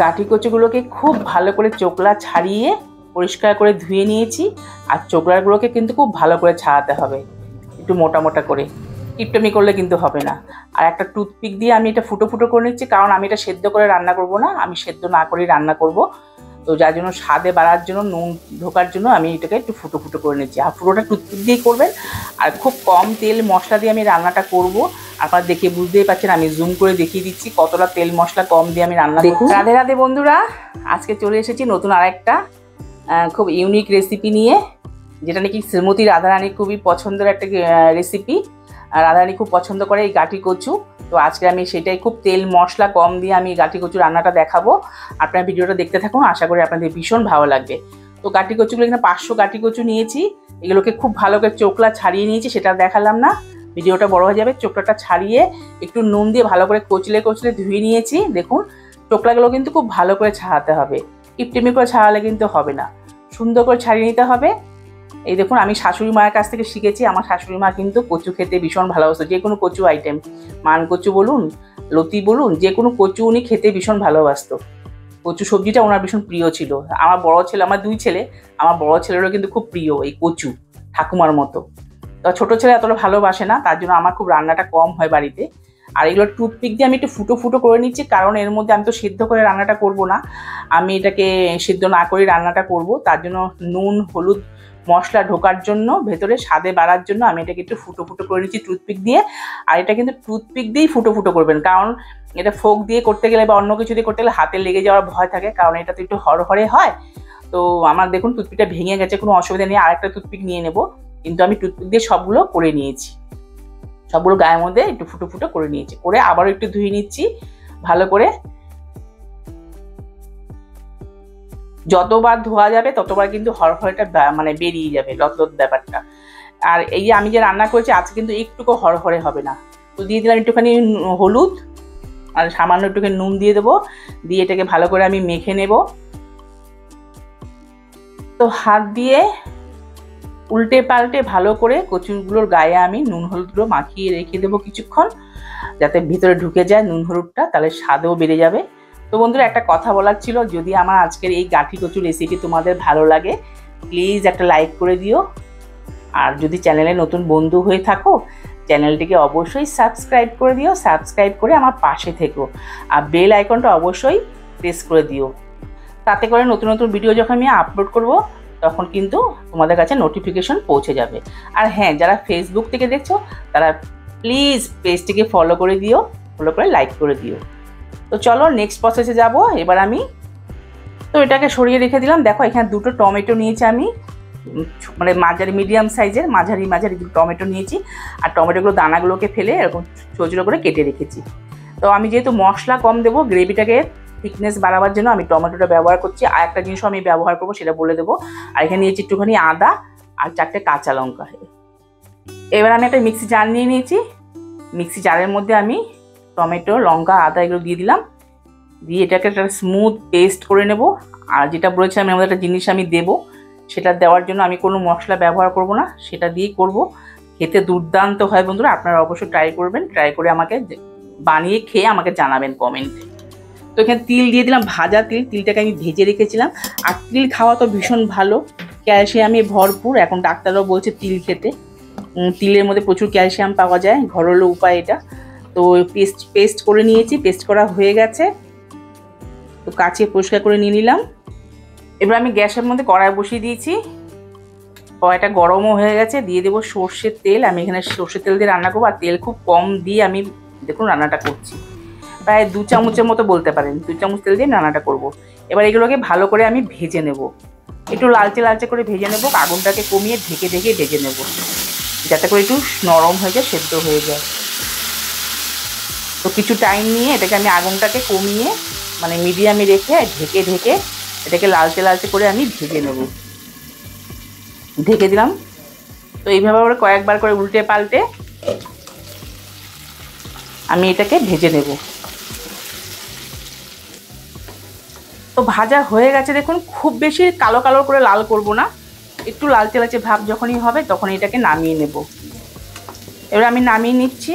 গাঁটি কচুগুলোকে খুব ভালো করে চোকলা ছাড়িয়ে পরিষ্কার করে ধুয়ে নিয়েছি। আর চোকলাগুলোকে কিন্তু খুব ভালো করে ছাড়াতে হবে, একটু মোটা মোটা করে, কিপটেমি করলে কিন্তু হবে না। আর একটা টুথপিক দিয়ে আমি এটা ফুটো ফুটো করে নিচ্ছি, কারণ আমি এটা সেদ্ধ করে রান্না করব না, আমি সেদ্ধ না করেই রান্না করব। তো যার জন্য স্বাদে বাড়ার জন্য, নুন ঢোকার জন্য আমি এটাকে একটু ফুটো ফুটো করে নিচ্ছি। আর ফুটোটা টুথপিক দিয়েই করবেন। আর খুব কম তেল মশলা দিয়ে আমি রান্নাটা করব। আপনারা দেখে বুঝতেই পারছেন, আমি জুম করে দেখিয়ে দিচ্ছি কতটা তেল মশলা কম দিয়ে আমি রান্না করব। রাধে রাধে বন্ধুরা, আজকে চলে এসেছি নতুন আরেকটা খুব ইউনিক রেসিপি নিয়ে, যেটা নাকি শ্রীমতী রাধারানীর খুবই পছন্দের একটা রেসিপি। রাধারানী খুব পছন্দ করে এই গাঁটি কচু। তো আজকে আমি সেটাই খুব তেল মশলা কম দিয়ে আমি গাঁটি কচু রান্নাটা দেখাবো। আপনারা ভিডিওটা দেখতে থাকুন, আশা করি আপনাদের ভীষণ ভালো লাগবে। তো গাঁটি কচুগুলো এখানে 500 গাঁটি কচু নিয়েছি। এগুলোকে খুব ভালো করে চোকলা ছাড়িয়ে নিয়েছি, সেটা দেখালাম না, ভিডিওটা বড় হয়ে যাবে। চোকলাটা ছাড়িয়ে একটু নুন দিয়ে ভালো করে কচলে কচলে ধুয়ে নিয়েছি। দেখুন চোকলাগুলো কিন্তু খুব ভালো করে ছাড়াতে হবে, টিপটিমি করে ছাড়ালে কিন্তু হবে না, সুন্দর করে ছাড়িয়ে নিতে হবে। এই দেখুন, আমি শাশুড়ি মায়ের কাছ থেকে শিখেছি। আমার শাশুড়ি মা কিন্তু কচু খেতে ভীষণ ভালোবাসতো, যে কোনো কচু আইটেম, মান কচু বলুন, লতি বলুন, যে কোনো কচু উনি খেতে ভীষণ ভালোবাসতো। কচু সবজিটা ওনার ভীষণ প্রিয় ছিল। আমার বড় ছেলে, আমার 2 ছেলে, আমার বড় ছেলেরও কিন্তু খুব প্রিয় এই কচু, ঠাকুমার মতো। তো ছোটো ছেলে এতটা ভালোবাসে না, তার জন্য আমার খুব রান্নাটা কম হয় বাড়িতে। আর এগুলো টুথপিক দিয়ে আমি একটু ফুটো ফুটো করে নিচ্ছি, কারণ এর মধ্যে আমি তো সিদ্ধ করে রান্নাটা করব না, আমি এটাকে সিদ্ধ না করে রান্নাটা করব। তার জন্য নুন হলুদ মশলা ঢোকার জন্য, ভেতরে স্বাদে বাড়ার জন্য আমি এটাকে একটু ফুটো ফুটো করে নিচ্ছি টুথপিক দিয়ে। আর এটা কিন্তু টুথপিক দিয়েই ফুটো ফুটো করবেন, কারণ এটা ফোক দিয়ে করতে গেলে বা অন্য কিছু দিয়ে করতে গেলে হাতে লেগে যাওয়ার ভয় থাকে, কারণ এটা তো একটু হরহরে হয়। তো আমার দেখুন টুথপিকটা ভেঙে গেছে, কোনো অসুবিধা নেই, আরেকটা টুথপিক নিয়ে নেব। কিন্তু আমি টুথপিক দিয়ে সবগুলো করে নিয়েছি, সবগুলো গায়ের মধ্যে একটু ফুটো ফুটো করে নিয়েছি, করে আবারও একটু ধুয়ে নিচ্ছি ভালো করে। যতবার ধোয়া যাবে ততবার কিন্তু হরহরেটা মানে বেরিয়ে যাবে, লতলত ব্যাপারটা। আর এই যে আমি যে রান্না করেছি আজকে কিন্তু একটুকু হরহরে হবে না। তো দিয়ে দিলাম একটুখানি হলুদ আর সামান্য একটুখানি নুন দিয়ে দেবো, দিয়ে এটাকে ভালো করে আমি মেখে নেব। তো হাত দিয়ে উল্টে পাল্টে ভালো করে কচুগুলোর গায়ে আমি নুন হলুদগুলো মাখিয়ে রেখে দেবো কিছুক্ষণ, যাতে ভিতরে ঢুকে যায় নুন হলুদটা, তাহলে স্বাদও বেড়ে যাবে। তো বন্ধুরা, একটা কথা বলার ছিল, যদি আমার আজকের এই গাঁটি কচু রেসিপি তোমাদের ভালো লাগে প্লিজ একটা লাইক করে দিও। আর যদি চ্যানেলে নতুন বন্ধু হয়ে থাকো, চ্যানেলটিকে অবশ্যই সাবস্ক্রাইব করে দিও, সাবস্ক্রাইব করে আমার পাশে থেকো। আর বেল আইকনটা অবশ্যই প্রেস করে দিও, তাতে করে নতুন নতুন ভিডিও যখন আমি আপলোড করব তখন কিন্তু তোমাদের কাছে নোটিফিকেশন পৌঁছে যাবে। আর হ্যাঁ, যারা ফেসবুক থেকে দেখছো তারা প্লিজ পেজটিকে ফলো করে দিও, ফলো করে লাইক করে দিও। তো চলো নেক্সট প্রসেসে যাব এবার আমি। তো এটাকে সরিয়ে রেখে দিলাম। দেখো এখানে 2টো টমেটো নিয়েছি আমি, মানে মাঝারি মিডিয়াম সাইজের মাঝারি টমেটো নিয়েছি। আর টমেটোগুলো দানাগুলোকে ফেলে এরকম ছোটো ছোটো করে কেটে রেখেছি। তো আমি যেহেতু মশলা কম দেবো, গ্রেভিটাকে থিকনেস বাড়াবার জন্য আমি টমেটোটা ব্যবহার করছি। আর একটা জিনিসও আমি ব্যবহার করবো, সেটা বলে দেবো। আর এখানে নিয়েছি একটুখানি আদা আর 4টে কাঁচা লঙ্কা। এবার আমি একটা মিক্সি জার নিয়ে নিয়েছি, মিক্সি জারের মধ্যে আমি টমেটো লঙ্কা আদা এগুলো দিয়ে দিলাম, দিয়ে এটাকে একটা স্মুথ পেস্ট করে নেব। আর যেটা বলেছিলাম এর মধ্যে একটা জিনিস আমি দেবো, সেটা দেওয়ার জন্য আমি কোনো মশলা ব্যবহার করব না, সেটা দিয়েই করব। খেতে দুর্দান্ত হয় বন্ধুরা, আপনারা অবশ্যই ট্রাই করবেন, ট্রাই করে আমাকে বানিয়ে খেয়ে আমাকে জানাবেন কমেন্টে। তো এখানে তিল দিয়ে দিলাম, ভাজা তিল, তিলটাকে আমি ভেজে রেখেছিলাম। আর তিল খাওয়া তো ভীষণ ভালো, ক্যালসিয়ামে ভরপুর। এখন ডাক্তাররাও বলছে তিল খেতে, তিলের মধ্যে প্রচুর ক্যালসিয়াম পাওয়া যায়, ঘরোয়া উপায় এটা। তো পেস্ট করে নিয়েছি, পেস্ট করা হয়ে গেছে। তো কাচিয়ে পরিষ্কার করে নিয়ে নিলাম। এবার আমি গ্যাসের মধ্যে কড়াই বসিয়ে দিয়েছি, কড়াইটা গরমও হয়ে গেছে। দিয়ে দেবো সর্ষের তেল, আমি এখানে সর্ষের তেল দিয়ে রান্না করবো। আর তেল খুব কম দিয়ে আমি দেখুন রান্নাটা করছি, প্রায় 2 চামচের মতো বলতে পারেন, 2 চামচ তেল দিয়ে রান্নাটা করব। এবার এগুলোকে ভালো করে আমি ভেজে নেব, একটু লালচে লালচে করে ভেজে নেব। আগুনটাকে কমিয়ে ঢেকে ঢেকে ভেজে নেব, যাতে করে একটু নরম হয়ে যায়, সেদ্ধ হয়ে যায়। তো কিছু টাইম নিয়ে এটাকে আমি আগুনটাকে কমিয়ে মানে মিডিয়ামে রেখে ঢেকে ঢেকে এটাকে লালচে লালচে করে আমি ভেজে নেব। ঢেকে দিলাম। তো এইভাবে করে কয়েকবার করে উল্টে পাল্টে আমি এটাকে ভেজে নেব। তো ভাজা হয়ে গেছে দেখুন, খুব বেশি কালো কালো করে লাল করব না, একটু লালচে লালচে ভাব যখনই হবে তখন এটাকে নামিয়ে নেব। এবার আমি নামিয়ে নিচ্ছি।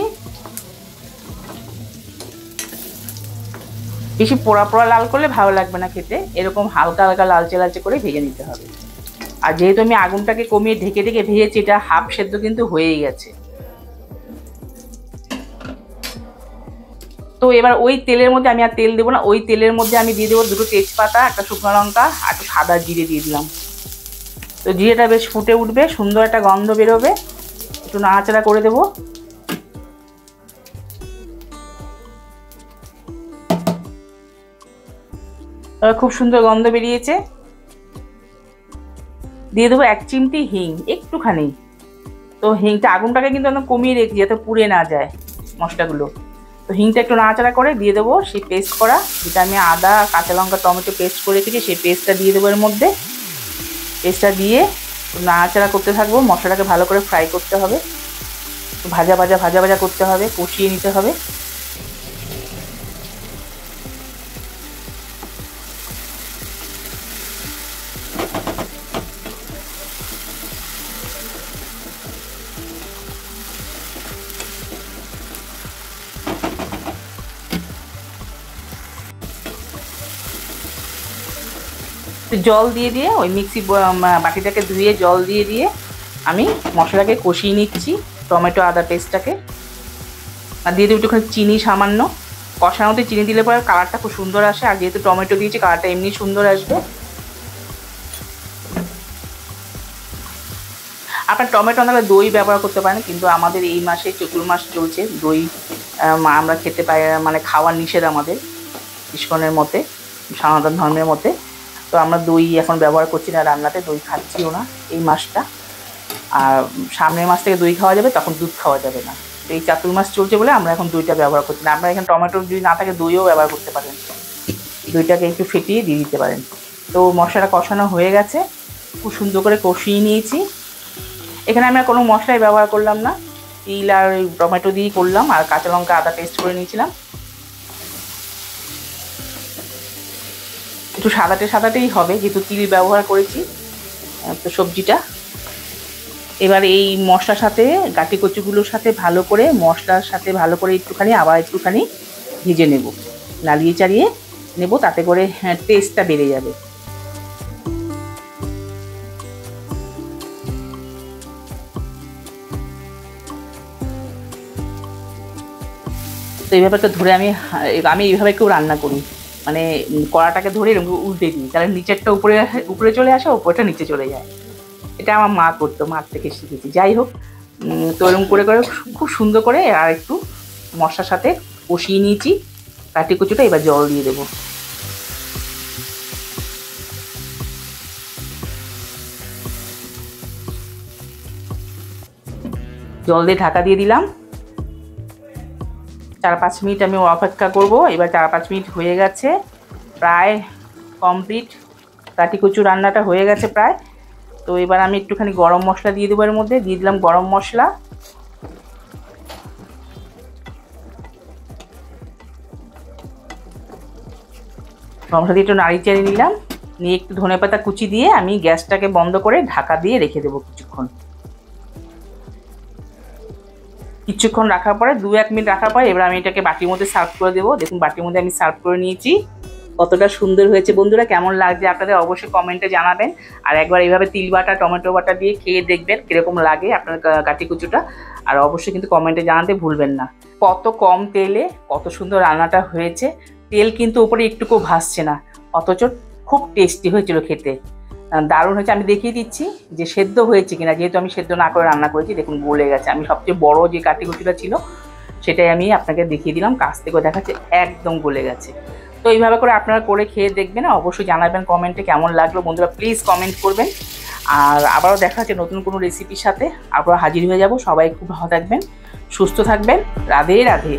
বেশি পোড়া পোড়া লাল করলে ভালো লাগবে না খেতে, এরকম হালকা হালকা লালচে লালচে করে ভেজে নিতে হবে। আর যেহেতু আমি আগুনটাকে কমিয়ে ঢেকে ঢেকে ভেজেছি, এটা হাফ সেদ্ধ কিন্তু হয়েই গেছে। তো এবার ওই তেলের মধ্যে আমি আর তেল দেবো না, ওই তেলের মধ্যে আমি দিয়ে দেবো 2টো তেজপাতা, একটা শুকনো লঙ্কা আর একটু সাদা জিরে দিয়ে দিলাম। তো জিরেটা বেশ ফুটে উঠবে, সুন্দর একটা গন্ধ বেরোবে, একটু নাড়াচাড়া করে দেবো। খুব সুন্দর গন্ধ বেরিয়েছে। দিয়ে দেবো 1 চিমটি হিং, একটুখানি। তো হিংটা আগুনটাকে কিন্তু একদম কমিয়ে রেখেছি যাতে পুড়ে না যায় মশলাগুলো। তো হিংটা একটু নাড়াচাড়া করে দিয়ে দেবো সেই পেস্ট করা, যেটা আমি আদা কাঁচা লঙ্কা টমেটো পেস্ট করে রেখেছি, সেই পেস্টটা দিয়ে দেবো এর মধ্যে। পেস্টটা দিয়ে নাড়াচাড়া করতে থাকবো, মশলাটাকে ভালো করে ফ্রাই করতে হবে, ভাজা ভাজা ভাজা ভাজা করতে হবে, কষিয়ে নিতে হবে। জল দিয়ে দিয়ে ওই মিক্সি বাটিটাকে ধুয়ে জল দিয়ে দিয়ে আমি মশলাকে কষিয়ে নিচ্ছি, টমেটো আদা পেস্টটাকে। আর দিয়ে দেবো একটুখানি চিনি সামান্য, কষানোতে চিনি দিলে পরে কালারটা খুব সুন্দর আসে, আর যেহেতু টমেটো দিয়েছি কালারটা এমনি সুন্দর আসবে। আপনার টমেটো না দই ব্যবহার করতে পারেন, কিন্তু আমাদের এই মাসে চতুর্মাস চলছে, দই আমরা খেতে পাই, মানে খাওয়ার নিষেধ আমাদের ইস্কনের মতে, সনাতন ধর্মের মতে। তো আমরা দই এখন ব্যবহার করছি না রান্নাতে, দই খাচ্ছিও না এই মাসটা। আর সামনের মাস থেকে দই খাওয়া যাবে, তখন দুধ খাওয়া যাবে না। তো এই চাতুর্মাস চলছে বলে আমরা এখন দইটা ব্যবহার করছি না। আপনারা এখানে টমেটো যদি না থাকে দইও ব্যবহার করতে পারেন, দইটাকে একটু ফেটিয়ে দিয়ে দিতে পারেন। তো মশলাটা কষানো হয়ে গেছে, খুব সুন্দর করে কষিয়ে নিয়েছি। এখানে আমি আর কোনো মশলাই ব্যবহার করলাম না, তিল আর ওই টমেটো দিয়েই করলাম, আর কাঁচা লঙ্কা আদা পেস্ট করে নিয়েছিলাম। একটু সাদাটেই হবে যেহেতু তিল ব্যবহার করেছি তো সবজিটা। এবার এই মশলার সাথে গাটি কচুগুলোর সাথে ভালো করে, মশলার সাথে ভালো করে আবার একটুখানি ভেজে নেব, নাড়িয়ে চাড়িয়ে নেব, তাতে করে টেস্টটা বেড়ে যাবে। তো এইভাবে একটু ধরে আমি এইভাবে একটু রান্না করি, মানে কড়াটাকে ধরে এরকম উল্টে দিই, তাহলে নিচেরটা উপরে চলে আসে, উপরটা নিচে চলে যায়। এটা আমার মা করতো, মার থেকে শিখেছি। যাই হোক, তো এরকম করে করে খুব সুন্দর করে আর একটু মশলার সাথে কষিয়ে নিয়েছি কাটি কুচুটা। এবার জল দিয়ে দেবো, জল দিয়ে ঢাকা দিয়ে দিলাম। 4-5 মিনিট আমি অপেক্ষা করব। এবার 4-5 মিনিট হয়ে গেছে, প্রায় কমপ্লিট, কাটি কুচু রান্নাটা হয়ে গেছে প্রায়। তো এবার আমি একটুখানি গরম মশলা দিয়ে দেবো, এর মধ্যে দিয়ে দিলাম গরম মশলা। গরম মশলা দিয়ে একটু নাড়িয়ে চাড়িয়ে নিলাম, নিয়ে একটু ধনেপাতা কুচি দিয়ে আমি গ্যাসটাকে বন্ধ করে ঢাকা দিয়ে রেখে দেবো কিছুক্ষণ রাখার পরে 2-1 মিনিট রাখার পরে এবার আমি এটাকে বাটির মধ্যে সার্ভ করে দেবো। দেখুন বাটির মধ্যে আমি সার্ভ করে নিয়েছি। কতটা সুন্দর হয়েছে বন্ধুরা, কেমন লাগছে আপনাদের অবশ্যই কমেন্টে জানাবেন। আর একবার এইভাবে তিল বাটা টমেটো বাটা দিয়ে খেয়ে দেখবেন কীরকম লাগে আপনার কাটি কুচুটা, আর অবশ্যই কিন্তু কমেন্টে জানাতে ভুলবেন না। কত কম তেলে কত সুন্দর রান্নাটা হয়েছে, তেল কিন্তু উপরে একটুকু ভাসছে না, অথচ খুব টেস্টি হয়েছিল খেতে, দারুণ হয়েছে। আমি দেখিয়ে দিচ্ছি যে সেদ্ধ হয়েছে কিনা, যেহেতু আমি সেদ্ধ না করে রান্না করেছি। দেখুন গলে গেছে, আমি সবচেয়ে বড় যে কাটি কুচুটা ছিল সেটাই আমি আপনাকে দেখিয়ে দিলাম, কাছ থেকেও দেখাচ্ছে একদম গলে গেছে। তো এইভাবে করে আপনারা করে খেয়ে দেখবেন, অবশ্যই জানাবেন কমেন্টে কেমন লাগলো। বন্ধুরা প্লিজ কমেন্ট করবেন। আর আবারও দেখা হচ্ছে নতুন কোনো রেসিপির সাথে, আবারও হাজির হয়ে যাব। সবাই খুব ভালো থাকবেন, সুস্থ থাকবেন। রাধে রাধে।